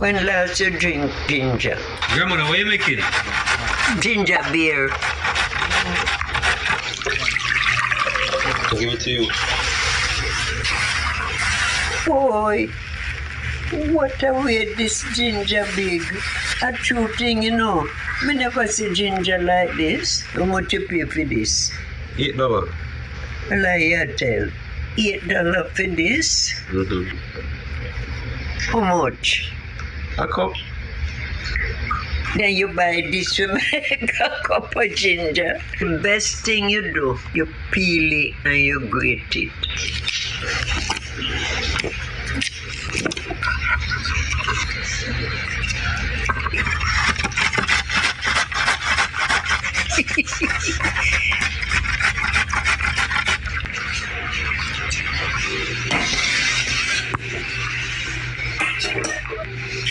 When last you drink ginger? Grandmother, what are you making? Ginger beer. I'll give it to you. Boy, what a way this ginger big. A true thing, you know. Me never see ginger like this. How much you pay for this? $8. Well, I tell. $8 for this? Mm-hmm. How much? A cup. Then you buy this to make a cup of ginger. The best thing you do, you peel it and you grate it.